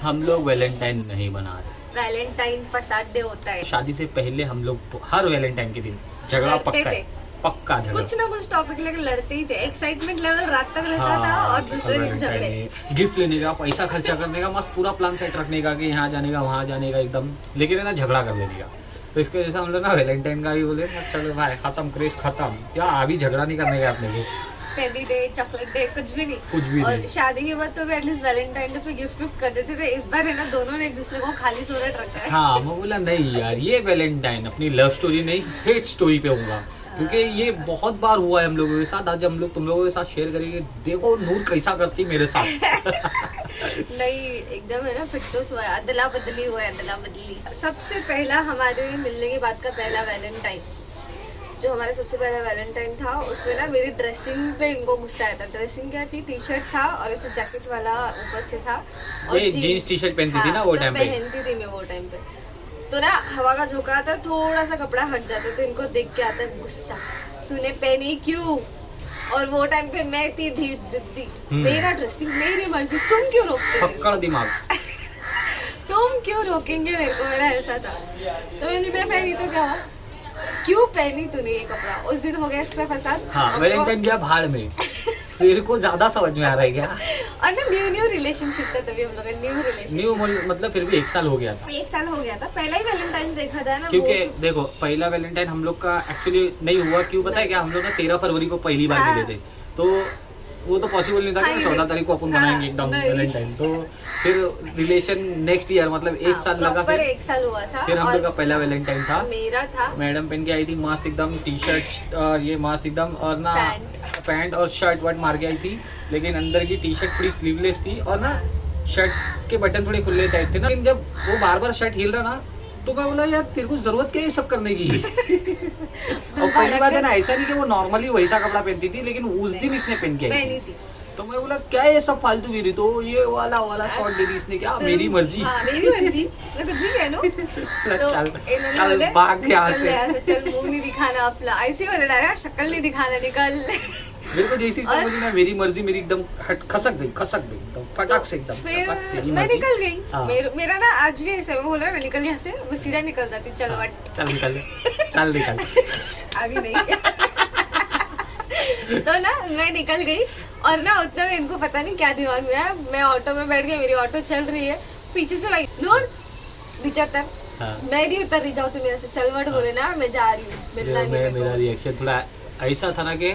हम लोग वैलेंटाइन नहीं मना रहे। वैलेंटाइन फसाद डे होता है। शादी से पहले हम लोग हर वैलेंटाइन के दिन झगड़ा लड़ते पक्का थे। है, पक्का झगड़ा। कुछ ना कुछ टॉपिक लेकर लड़ते ही थे। एक्साइटमेंट लेवल रात तक रहता था और दूसरे दिन झगड़े। गिफ्ट लेने का, पैसा खर्चा करने का, मस्त पूरा प्लान सेट रखने का कि यहाँ जाने का वहाँ जाने का एकदम, लेकिन है ना झगड़ा कर देने का। तो इसके वजह से हम लोग ना वैलेंटाइन का भी बोले ना, चलो भाई खत्म, क्रेज खत्म, क्या अभी झगड़ा नहीं करने का अपने को। टेडी डे, चॉकलेट डे, कुछ भी नहीं। कुछ भी और नहीं। शादी के बाद तो भी एटलीस्ट वैलेंटाइन डे पे गिफ्ट विफ्ट कर देते थे। इस बार है ना दोनों ने एक दूसरे को खाली सूरत रखा है। हाँ, मैं बोला नहीं यार, ये वैलेंटाइन अपनी लव स्टोरी नहीं, हेट स्टोरी पे होगा, क्योंकि ये बहुत बार हुआ है हम लोगों के साथ। आज हम लोग तुम लोगों के साथ शेयर करेंगे, देखो नूर कैसा करती मेरे साथ। नहीं, एकदम है ना फिट्टूस हुआ है, अदला बदली हुआ है, अदला बदली। सबसे पहला हमारे मिलने के बाद का पहला वैलेंटाइन, जो हमारा सबसे पहला वैलेंटाइन था, उसमें ना मेरी ड्रेसिंग पे इनको गुस्सा आया था। ड्रेसिंग क्या थी, टी शर्ट था और ऐसे जैकेट वाला ऊपर से था और ये जीन्स टी शर्ट पहनती थी ना वो टाइम पे। पहनती थी मैं वो टाइम पे। तो ना हवा का झोंका आता, थोड़ा सा कपड़ा हट जाता तो इनको देख के आता है गुस्सा, तूने पहनी क्यों? और वो टाइम पे मैं इतनी ढीठ जिद्दी, मेरा ड्रेसिंग मेरी मर्जी, तुम क्यों रोकते हो? पक्का दिमाग। तुम क्यों रोकेंगे मेरे को? मेरा ऐसा था। तो मैं पहनी तो क्या हुआ, क्यों पहनी तूने ये कपड़ा? उस दिन हो गया इस पे फसाद। हाँ, वैलेंटाइन गया भाड़ में। तेरे को ज्यादा समझ में आ रहा है क्या? और ना न्यू रिलेशनशिप था तभी हम लोग का, न्यू रिलेशनशिप। न्यू मतलब फिर भी 1 साल हो गया था। 1 साल हो गया था, पहला ही वैलेंटाइन देखा था ना। क्योंकि देखो पहला वैलेंटाइन हम लोग का एक्चुअली नहीं हुआ, क्यों पता है क्या? हम लोग ना 13 फरवरी को पहली बार हाँ। मिले थे, तो वो तो पॉसिबल नहीं था कि 14 तारीख को अपन मनाएंगे एकदम वैलेंटाइन। तो फिर रिलेशन नेक्स्ट ईयर मतलब 1 साल लगा, फिर 1 साल हुआ था। फिर हम लोग का पहला वैलेंटाइन था। मेरा था, मैडम पहन के आई थी मस्त एकदम टी शर्ट और ये मस्त एकदम, और ना पैंट और शर्ट वर्ट मार के आई थी, लेकिन अंदर की टी शर्ट थोड़ी स्लीवलेस थी और ना शर्ट के बटन थोड़े खुले टाइप थे ना। लेकिन जब वो बार बार शर्ट हिल रहा ना, तो मैं बोला यार तेरे को जरूरत क्या है ये सब करने की? और पहली बात है ना, ऐसा नहीं कि वो नॉर्मली वैसा कपड़ा पहनती थी, लेकिन उस दिन इसने पहन के आई थी। तो मैं बोला क्या ये सब फालतू गिरी, तो ये वाला शॉर्ट दे दी इसने। क्या मेरी मर्जी? हाँ, मेरी मर्जी, मैं कुछ भी कह तो चल भाग यहाँ से, चल मुंह नहीं दिखाना अपना, ऐसे बोले डायरेक्ट, शक्ल नहीं दिखाना, निकल। मेरे को जैसी समझ ना, मेरी मर्जी, मेरी एकदम खसक गई एकदम फटाक से एकदम। फिर मैं निकल गई। हाँ। मेरा ना आज भी ऐसे मैं बोल रहा, मैं निकल यहाँ से, मैं सीधा निकल जाती, चल बट चल निकल अभी नहीं। तो ना मैं निकल गई और ना उतना में इनको पता नहीं क्या दिमाग में है, मैं ऑटो में बैठ गई, मेरी ऑटो चल रही है, पीछे से भाई नूर नीचे उतर। हाँ। मैं नहीं उतर रही, जाओ तुम मेरे से, चल बट बोले ना, मैं जा रही हूँ, मिलना नहीं। मेरा रिएक्शन थोड़ा ऐसा था ना कि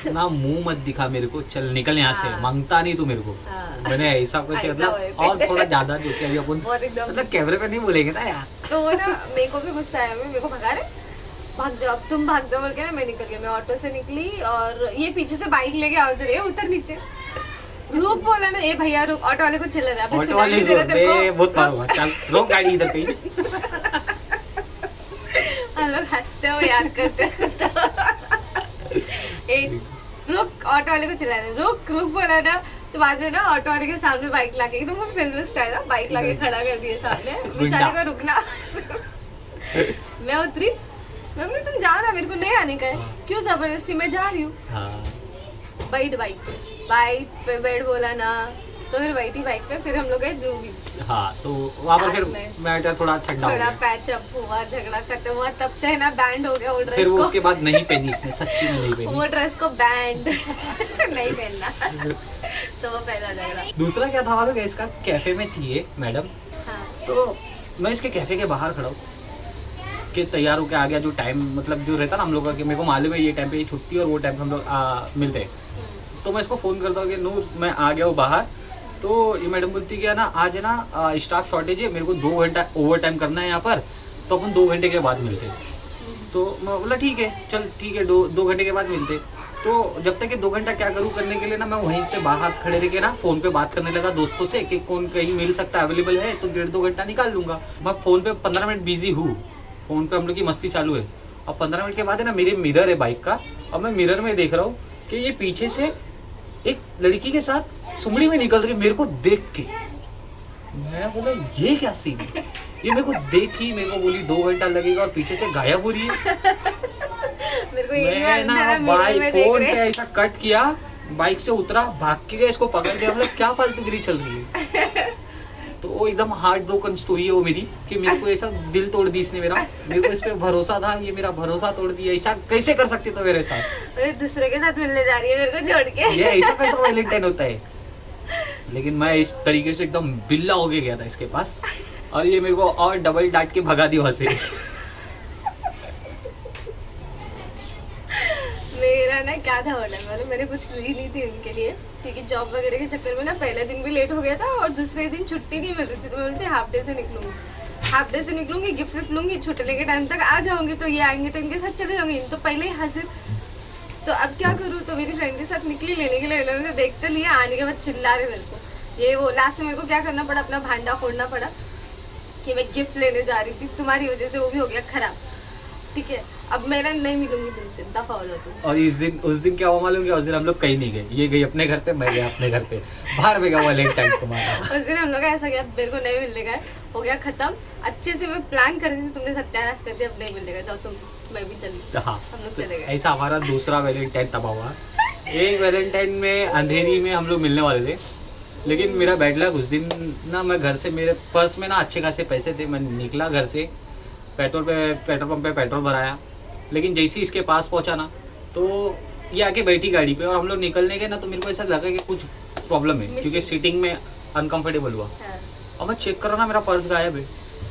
ना मुंह मत दिखा मेरे को, चल निकल यहाँ से, मांगता नहीं तू मेरे को। मैंने ऐसा कुछ मतलब और थोड़ा ज्यादा जो कि अभी अपन मतलब कैमरे पे नहीं बोलेंगे ना यार। तो ना मेरे को भी गुस्सा आया, मेरे को भगा रहे, भाग जाओ अब, तुम भाग जाओ बोल के ना मैं निकल गई। मैं ऑटो से निकली और ये पीछे से बाइक लेके आवाज दे रही है, उतर नीचे, रुक बोला ना, ए भैया रुक, ऑटो वाले को चला रहा है, ऑटो वाले को बहुत मारूंगा, चल रोक गाड़ी इधर पे। हम लोग हंसते हो यार, करते रुक, ऑटो वाले को चला रहे, रुक बोला ना, तो बाद में ना ऑटो वाले के सामने बाइक लाके, एकदम वो फिल्म स्टाइल है, बाइक लाके खड़ा कर दिया सामने, बेचारे को रुकना। मैं उतरी, मैं बोली तुम जाओ ना, मेरे को नहीं आने का है। क्यों जबरदस्ती, मैं जा रही हूँ। बैठ बाइक पे बैठ बोला ना, तो फिर बैठी बाइक पे, फिर हम लोग गए जूहू बीच। हाँ, तो वहाँ पर फिर मैं थोड़ा ठंडा हो गया, पैचअप हुआ, झगड़ा खत्म हुआ, तब से है ना बैंड हो गया वो ड्रेस। फिर वो को उसके बाद नहीं पहनी इसने, सच्ची में नहीं पहनी वो ड्रेस को बैंड नहीं पहनना। तो वो पहला झगड़ा। दूसरा क्या था हमारा, इसका कैफे में थी ये मैडम। तो मैं इसके कैफे के बाहर खड़ा हूँ कि तैयार होके आ गया, जो टाइम मतलब जो रहता ना हम लोग का, कि मेरे को मालूम है ये टाइम पे ये छुट्टी और वो टाइम पे हम लोग मिलते हैं। तो मैं इसको फ़ोन करता हूँ कि नूर मैं आ गया हूँ बाहर। तो ये मैडम बोलती कि ना आज है ना स्टाफ शॉर्टेज है, मेरे को 2 घंटा ओवर टाइम करना है यहाँ पर, तो अपन 2 घंटे के बाद मिलते हैं। तो मैं बोला ठीक है, चल ठीक है, 2 घंटे के बाद मिलते। तो जब तक कि 2 घंटा क्या करूँ करने के लिए ना, मैं वहीं से बाहर खड़े रह के ना फ़ोन पे बात करने लगा दोस्तों से कि कौन कहीं मिल सकता है, अवेलेबल है, तो 1.5-2 घंटा निकाल लूँगा। मैं फ़ोन पे 15 मिनट बिजी हूँ, फ़ोन पे हम लोग की मस्ती चालू है। अब 15 मिनट के बाद है ना, मेरे मिरर है बाइक का, और मैं मिरर में देख रहा हूँ कि ये पीछे से एक लड़की के साथ सुमड़ी में निकल रही, मेरे को देख के। मैं बोला ये क्या सीन है? ये मेरे को देखी, मेरे को बोली 2 घंटा लगेगा और पीछे से गायब हो रही है। मैं ना बाइक फोन पे ऐसा कट किया, बाइक से उतरा, भाग के गया, इसको पकड़ के, मतलब क्या फालतूगिरी चल रही है। तो वो एकदम हार्ट ब्रोकन स्टोरी है वो मेरी, कि मेरे को ऐसा दिल तोड़ दी इसने मेरा, मेरे को इस पे भरोसा था, ये मेरा भरोसा तोड़ दिया, ऐसा कैसे कर सकते तो मेरे साथ, अरे दूसरे के साथ मिलने जा रही है मेरे को छोड़ के। ये ऐसा कैसा वैलेंटाइन होता है। लेकिन मैं इस तरीके से एकदम बिल्ला हो गया था इसके पास, और ये मेरे को और डबल डांट के भगा दी वहां से। मेरा ना क्या था ऑर्डर, मैंने कुछ ली नहीं थी उनके लिए, क्योंकि जॉब वगैरह के चक्कर में ना पहले दिन भी लेट हो गया था और दूसरे दिन छुट्टी नहीं मिल रही थी, तो मैं बोलती हाफ डे से निकलूंगी, गिफ्ट विफ्ट लूंगी, छुट्टी के टाइम तक आ जाऊंगी, तो ये आएंगे तो इनके साथ चले जाऊंगी, तो पहले ही हाजिर। तो अब क्या करूँ, तो मेरी फ्रेंड के साथ निकली लेने के लिए, मैंने देख तो लिया, आने के बाद चिल्ला रहे मेरे को ये वो। लास्ट में मेरे को क्या करना पड़ा, अपना भांडा फोड़ना पड़ा कि मैं गिफ्ट लेने जा रही थी, तुम्हारी वजह से वो भी हो गया खराब, ठीक है, अब मैं नहीं मिलूंगी तुमसे, दफा हो जाओ तुम। और उस दिन क्या हुआ मालूम, क्या उस दिन हम लोग कहीं नहीं गए, ये गई अपने घर पे, मैं गया अपने घर पे, बाहर में गया वैलेंटाइन तुम्हारा। उस दिन हम लोग का ऐसा गया, मेरे को नहीं मिलने का हो गया खत्म, अच्छे से मैं प्लान कर रही थी, तुमने सत्यानाश कर दिया, अब नहीं मिलने का, जाओ तुम, मैं भी चली। हाँ, हम लोग चले गए। ऐसा हमारा दूसरा वैलेंटाइन तबाह हुआ। एक वैलेंटाइन में अंधेरी में हम लोग मिलने वाले थे, लेकिन मेरा बैड लक, उस दिन ना मैं घर से, मेरे पर्स में ना अच्छे खासे पैसे थे, मैं निकला घर से, पेट्रोल पंप पे पेट्रोल भराया, लेकिन जैसे ही इसके पास पहुंचा ना, तो ये आके बैठी गाड़ी पे, और हम लोग निकलने के ना, तो मेरे को ऐसा लगा कि कुछ प्रॉब्लम है, क्योंकि सीटिंग में अनकंफर्टेबल हुआ। हाँ। और मैं चेक कर रहा ना, मेरा पर्स गायब है,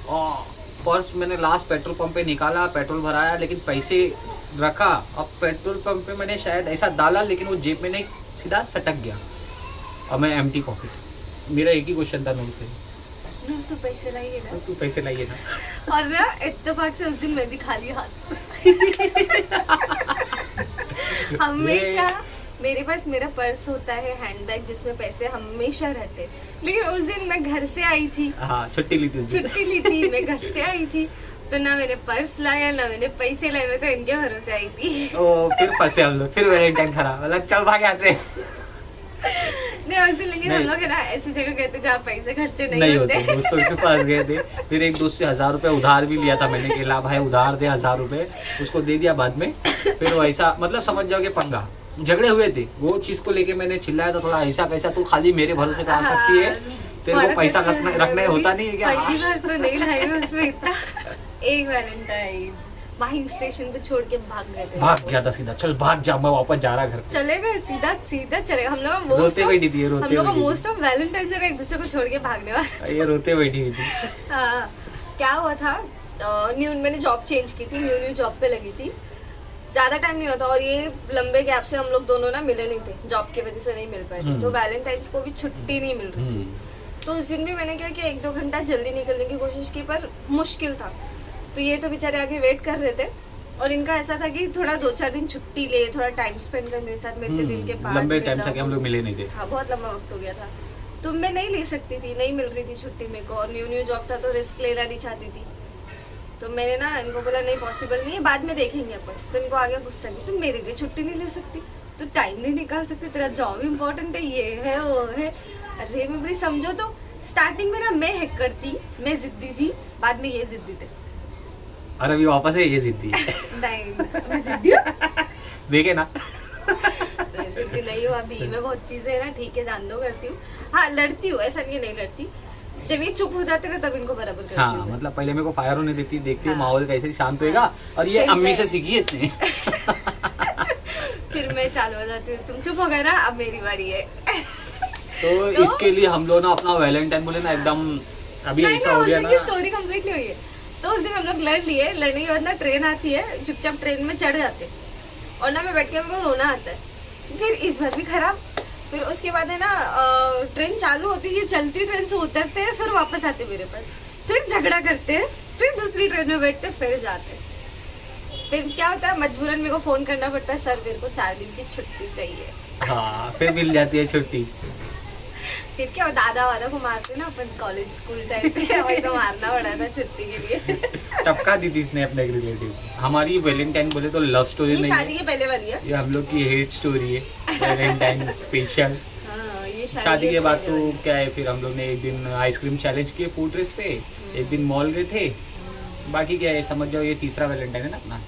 और पर्स मैंने लास्ट पेट्रोल पंप पे निकाला, पेट्रोल भराया, लेकिन पैसे रखा, अब पेट्रोल पंप पे मैंने शायद ऐसा डाला, लेकिन वो जेब में नहीं, सीधा सटक गया, और मैं एम्प्टी पॉकेट। मेरा एक ही क्वेश्चन था नूर से, नूर तू पैसे लाइए ना, तू पैसे लाइए ना। और ना इत्तेफाक से उस दिन मैं भी खाली हाथ। हमेशा मेरे पास मेरा पर्स होता है, हैंडबैग जिसमें पैसे हमेशा रहते, लेकिन उस दिन मैं घर से आई थी, हाँ, छुट्टी ली थी, मैं घर से आई थी, तो ना मैंने पर्स लाया ना मैंने पैसे लाए, मैं तो इनके भरोसे आई थी। ओ, फिर फंसे हम लोग, फिर वैलेंटाइन खराब, मतलब चल भाग यहाँ से। नहीं उस दिन, लेकिन हम लोग है ना ऐसी जगह गए थे जहाँ पैसे खर्चे नहीं होते, दोस्तों के पास गए थे, फिर एक दोस्त से 1000 रुपये उधार भी लिया था मैंने, कि ला भाई उधार दे 1000 रुपये, उसको दे दिया बाद में। फिर वो ऐसा, मतलब समझ जाओ कि पंगा, झगड़े हुए थे, वो चीज को लेके मैंने चिल्लाया था थोड़ा, ऐसा कैसा तू खाली मेरे भरोसे आ सकती है, तेरे को पैसा रखना होता नहीं है क्या? पहली बार तो नहीं लाई मैं उसमें इतना। एक वैलेंटाइन माहिम स्टेशन पे छोड़ के भाग गए थे, भाग गया था सीधा, चल भाग जा, मैं वापस जा रहा घर पे। चले गए सीधा चले, हम लोग रोते बैठी थी, मोस्ट ऑफ वैलेंटाइन से एक दूसरे को छोड़ के भागने वाले, ये रोते बैठी हुई थी। हाँ, क्या हुआ था, मैंने जॉब चेंज की थी, न्यू जॉब पे लगी थी, ज्यादा टाइम नहीं हुआ था, और ये लंबे गैप से हम लोग दोनों ना मिले नहीं थे, जॉब की वजह से नहीं मिल पाए थे, तो वैलेंटाइंस को भी छुट्टी नहीं मिल रही थी, तो उस दिन भी मैंने क्या किया, 1-2 घंटा जल्दी निकलने की कोशिश की, पर मुश्किल था, तो ये तो बेचारे आगे वेट कर रहे थे, और इनका ऐसा था कि थोड़ा 2-4 दिन छुट्टी ले, थोड़ा टाइम स्पेंड कर मेरे साथ, मेरे दिन के बाद लंबे टाइम तक हम लोग मिले नहीं थे। हाँ, बहुत लंबा वक्त हो गया था, तो मैं नहीं ले सकती थी, नहीं मिल रही थी छुट्टी मेरे को, और न्यू जॉब था तो रिस्क लेना नहीं चाहती थी, तो मैंने ना इनको बोला नहीं पॉसिबल नहीं है, बाद में देखेंगे अपन, तो इनको आ गया गुस्सा कि तुम मेरे लिए छुट्टी नहीं ले सकती, तो टाइम नहीं निकाल सकती, तेरा जॉब इम्पोर्टेंट है, ये है वो है। अरे मैं बोली समझो, तो स्टार्टिंग में ना मैं हैक करती, मैं जिद्दी थी, बाद में ये जिद्दी थे, और अभी वापस है ये जिद्दी। नहीं मैं जिद्दी हूँ, देखे ना, मैं जिद्दी नहीं हूँ अभी, मैं बहुत चीजें है ना ठीक है जान दो करती हूँ, हाँ लड़ती हूँ, ऐसा नहीं है नहीं लड़ती, जब ये चुप हो जाते ना तब इनको बराबर करती हूँ। हाँ, मतलब पहले मेरे को फायर होने देती, देखती हूँ हाँ। माहौल कैसे शांत होएगा, और ये अम्मी से सीखी है इसने। फिर मैं चालू हो जाती हूँ, तुम चुप हो गए ना, अब मेरी बारी है। तो इसके लिए हम लोग ना अपना वैलेंटाइन बोले ना एकदम, अभी नहीं ऐसा हो गया उस दिन ना, की स्टोरी कंप्लीट नहीं हुई है, तो उस दिन हम लोग लड़ लिए, लड़ने के बाद ना ट्रेन आती है, चुपचाप ट्रेन में चढ़ जाते, और ना मैं बैठ के मेरे को रोना आता है, फिर इस बार भी खराब, फिर उसके बाद है ना ट्रेन चालू होती है, चलती ट्रेन से उतरते हैं, फिर वापस आते मेरे पास, फिर झगड़ा करते हैं, फिर दूसरी ट्रेन में बैठते, फिर जाते, फिर क्या होता है मजबूरन मेरे को फोन करना पड़ता है, सर मेरे को 4 दिन की छुट्टी चाहिए। हाँ, फिर मिल जाती है छुट्टी। फिर क्या दादा वादा को मारते ना अपन कॉलेज स्कूल टाइम पे, वही तो मारना पड़ा था छुट्टी के लिए। टपका दी थी इसने अपने रिलेटिव। हमारी वैलेंटाइन बोले तो लव स्टोरी नहीं शादी के पहले वाली है, ये हम लोग की हेट स्टोरी है, वैलेंटाइन स्पेशल। हाँ, ये शादी के बाद तो क्या है, फिर हम लोग ने एक दिन आइसक्रीम चैलेंज किए फूड रेस पे, एक दिन मॉल गए थे, बाकी क्या है समझ जाओ ये तीसरा वैलेंटाइन है ना अपना,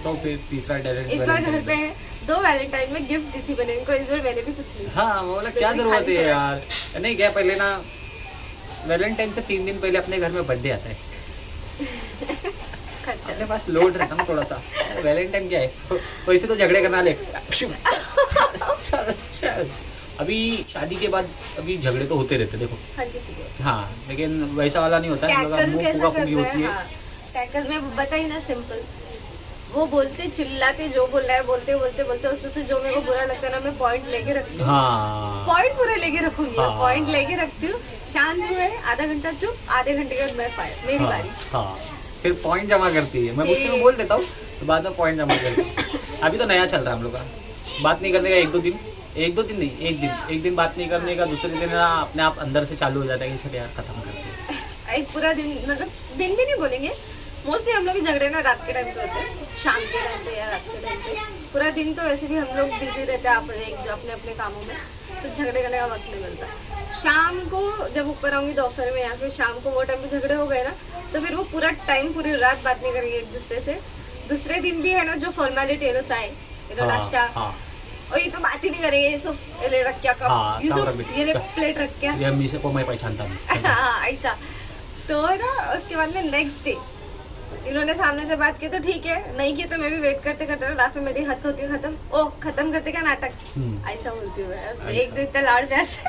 तो फिर तीसरा इस बार घर पे है, 2 वैलेंटाइन में गिफ्ट दी थी मैंने इनको, इस बार मैंने भी कुछ नहीं। हाँ, बोला क्या जरूरत है यार, नहीं क्या पहले ना वैलेंटाइन से 3 दिन पहले अपने घर में बर्थडे आता है, खर्चा अपने पास लोड रहता ना थोड़ा सा। वैलेंटाइन क्या है, वैसे तो झगड़े करना ले चल चल। अभी शादी के बाद अभी झगड़े तो होते रहते देखो, हर किसी को। हाँ, लेकिन वैसा वाला नहीं होता है, हम लोग का टैकल मुंह कैसा फूका करते फूकी होती हैं? है। हाँ, टैकल में बताइए ना, सिंपल। वो बोलते चिल्लाते, जो बोल रहा है बोलते बोलते बोलते, उसमें से जो मेरे को बुरा लगता है ना, मैं पॉइंट लेके रखती हूँ। हाँ पॉइंट पूरे लेके रखूंगी, हाँ। पॉइंट लेके रखती हूँ। शांत हुए, आधा घंटा चुप, आधे घंटे के बाद मैं फायर, मेरी हाँ, बारी। हाँ, फिर पॉइंट जमा करती है। मैं गुस्से में बोल देता हूँ तो बाद में पॉइंट जमा करती है। अभी तो नया चल रहा है हम लोग का, बात नहीं करने का 1-2 दिन, 1-2 दिन नहीं, एक दिन बात नहीं करने का, दूसरे दिन ना अपने आप अंदर से चालू हो जाता है कि चल यार खत्म करते हैं। एक पूरा दिन, मतलब दिन भी नहीं बोलेंगे, मोस्टली हम लोग के झगड़े ना रात के टाइम पे होते हैं, शाम के टाइम पे या रात के टाइम पे। पूरा दिन तो वैसे भी हम लोग बिजी रहते हैं अपने अपने कामों में, तो झगड़े करने का वक्त नहीं मिलता। शाम को जब ऊपर आऊंगी दोपहर में या फिर शाम को वो टाइम पे झगड़े हो गए ना, तो फिर वो पूरा टाइम, पूरी रात बात नहीं करेंगे एक दूसरे से। दूसरे दिन भी है ना, जो फॉर्मेलिटी है ना, चाय, नाश्ता, हाँ, और ये तो बात ही नहीं करेंगे। यूसुफ ये ले रख क्या कप, हाँ, यूसुफ ये ले प्लेट रख क्या। ये अम्मी से को मैं पहचानता हूँ। हाँ, ऐसा। तो ना उसके बाद में नेक्स्ट डे इन्होंने सामने से बात की तो ठीक है, नहीं की तो मैं भी वेट करते करते लास्ट में मेरी हद होती है खत्म। ओ खत्म करते क्या नाटक, ऐसा बोलती हूँ मैं। एक दो इतना लाड़ प्यार से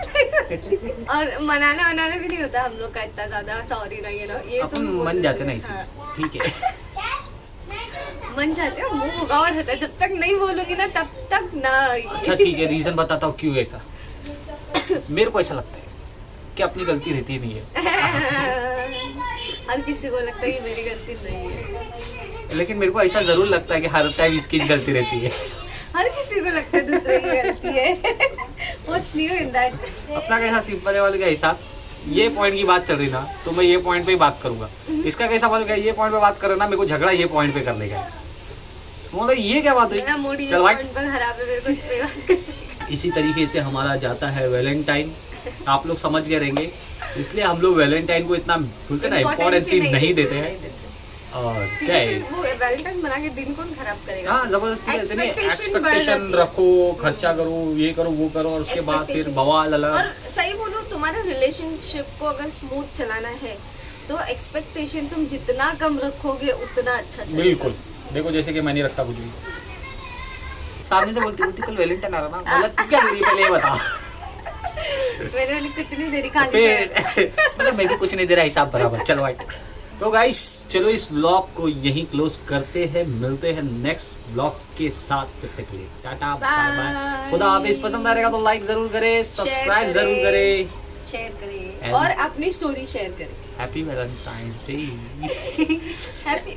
और मनाना भी नहीं होता हम लोग का इतना ज्यादा, सॉरी ना, ये ना, ये अपन तुम मन जाते ना इसी हाँ, से, ठीक है। मन जाते हो, मुंह उगावा रहता है। जब तक नहीं बोलूंगी ना तब तक ना। अच्छा ठीक है, रीजन बताता हूँ क्यों ऐसा। मेरे को ऐसा लगता है कि अपनी गलती रहती ही नहीं है, हर किसी को लगता है कि मेरी गलती नहीं है, लेकिन मेरे को ऐसा जरूर लगता है कि हर टाइम इसकी गलती रहती है। हर किसी को लगता है दूसरे की गलती है। What's new in that? अपना कैसा सिंपल है वाले का हिसाब, ये पॉइंट की बात चल रही ना तो मैं ये पॉइंट पे ही बात करूंगा। इसका कैसा मतलब क्या, ये पॉइंट पे बात कर रहा ना, मेरे को झगड़ा ये पॉइंट पे करने का है। मतलब ये क्या बात मेरा मूड हुई, ये चल भाई। पॉइंट पर खराब है, मेरे को इस पे बात करनी। इसी तरीके से हमारा जाता है वैलेंटाइन, आप लोग समझ गए रहेंगे, इसलिए हम लोग वैलेंटाइन को इतना बोलते ना इम्पोर्टेंस नहीं देते हैं। और क्या है, क्योंकि फिर वो वैलेंटाइन बना के दिन कौन खराब करेगा? हाँ जबरदस्ती रहते नहीं, Expectation बढ़ एक्सपेक्टेशन जाती है। रखो, खर्चा करो, ये करो वो करो, और उसके बाद फिर Expectation। बवाल और अलग। सही बोलो, तुम्हारे रिलेशनशिप को अगर स्मूथ चलाना है तो एक्सपेक्टेशन तुम जितना कम रखोगे उतना अच्छा चलेगा। बिल्कुल, देखो जैसे कि मैं नहीं रखता कुछ भी, सामने से बोलती कल वैलेंटाइन आ रहा ना, मतलब तू क्या दे रही है पहले ये बता। मेरे वाली कुछ नहीं दे रही, खाली फिर मतलब मैं भी कुछ नहीं दे रहा, हिसाब बराबर। चलो भाई, तो गाइस चलो इस व्लॉग को यहीं क्लोज करते हैं, मिलते हैं नेक्स्ट व्लॉग के साथ, तब तक के लिए टाटा बाय बाय, Bye। खुदा हाफिज। पसंद आएगा तो लाइक जरूर करें, सब्सक्राइब जरूर करें, शेयर करें And- और अपनी स्टोरी शेयर करें। Happy Valentine's day. हैप्पी